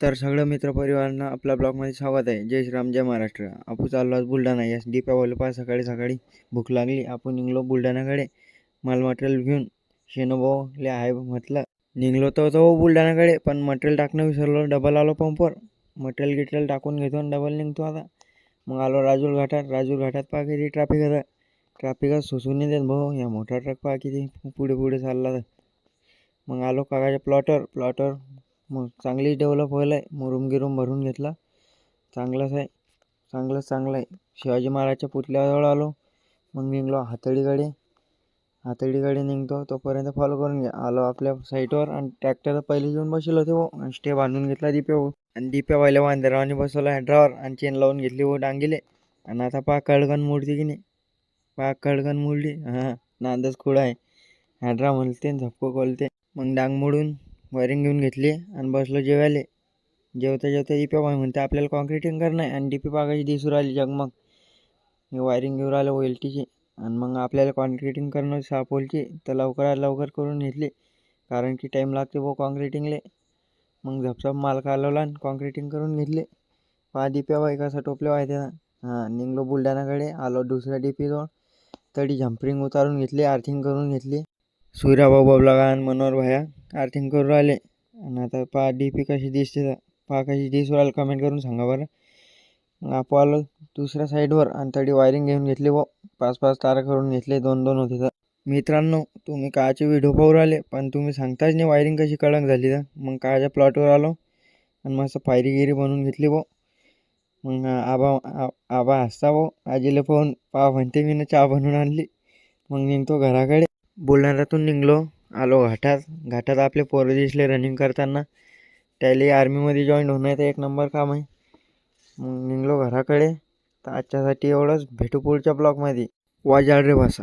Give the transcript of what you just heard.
तर सगळं मित्रपरिवारांना आपल्या ब्लॉगमध्ये स्वागत आहे. जय श्रीराम, जय महाराष्ट्र. आपण चाललो आज बुलढाणा. या दीपावली पास सकाळी सकाळी भूक लागली. आपण निघलो बुलढाण्याकडे माल मटेरियल घेऊन. शेणूभाऊले आहे म्हटलं निघलो तो बुलढाण्याकडे, पण मटेरियल टाकणं विसरलो. डबल आलो पंपवर. मटेरियल टाकून घेतो आणि डबल निघतो आता. मग आलो राजूर घाटात. राजूर घाटात पहा किती ट्रॅफिक होता. ट्रॅफिकात सोसून नाही देत भाऊ. या मोठा ट्रक पहा किती पुढे पुढे चालला तर. मग आलो काकाच्या प्लॉटर मग चांगली डेव्हलप व्हायला आहे. मुरुम गिरूम भरून घेतला. चांगलंच आहे, चांगलं आहे. शिवाजी महाराजच्या पुतळ्याजवळ आलो. मग निघलो हातळीकडे निघतो. तोपर्यंत फॉलो करून घ्या. आलो आपल्या साईटवर आणि ट्रॅक्टर पहिले येऊन बसलो होते. स्टे बांधून घेतला आणि दिप्या पहिल्या वांदरावाने बसवला हॅड्रावर आणि चेन लावून घेतली डांगीले. आणि आता पहा कळगण मोडती की नाही. कळगण मोडली. हां, नांदच खुडा आहे. हॅड्रा म्हणते झपको खोलते. मग डांग मोडून वायरिंग घेऊन घेतली आणि बसलो जेवायला. जेवता डीपी म्हणते आपल्याला कॉन्क्रिटिंग करणं आहे. आणि डीपी पाकाची दिसून राहिली जगमग. मी वायरिंग घेऊन राहिलो OLTची. आणि मग आपल्याला कॉन्क्रिटिंग करणं 6 पोलची. तर लवकर करून घेतली, कारण की टाईम लागते कॉन्क्रिटिंगले. मग झपझप माल कालवला आणि कॉन्क्रिटिंग करून घेतली. पहा डीप्या बाई कसं टोपले व्हायचे ना. हां, निघलो बुलढाण्याकडे. आलो दुसऱ्या डीपीजवळ. तडी झंपरिंग उतारून घेतली, आर्थिंग करून घेतली. सूर्याभाऊ बबलागान मनोहर भाया आर्थिंग करून राहिले. आणि आता पहा डीपी कशी दिसते. पहा कशी दिसू राहिली, कमेंट करून सांगा बरं. मग आपण आलो दुसऱ्या साईडवर आणि तडी वायरिंग घेऊन घेतली 5 तारा करून घेतले. 2 होते तर. मित्रांनो, तुम्ही कायचे व्हिडिओ पाहू राहिले, पण तुम्ही सांगताच नाही वायरिंग कशी कडक झाली तर. मग कायच्या प्लॉटवर आलो आणि मस्त पायरीगिरी बनवून घेतली मग आबा हसता आजीला पाहून. पहा म्हणते मी चहा बनवून आणली. मग निघतो घराकडे. बुलढाण्यातून निघलो. आलो घाटात आपले पोरं दिसले रनिंग करताना. त्याला आर्मीमध्ये जॉईन होणं तर 1 नंबर काम आहे. मग निघलो घराकडे. तर आजच्यासाठी एवढंच. भेटू पुढच्या ब्लॉगमध्ये. वाजाळ रे भाषा.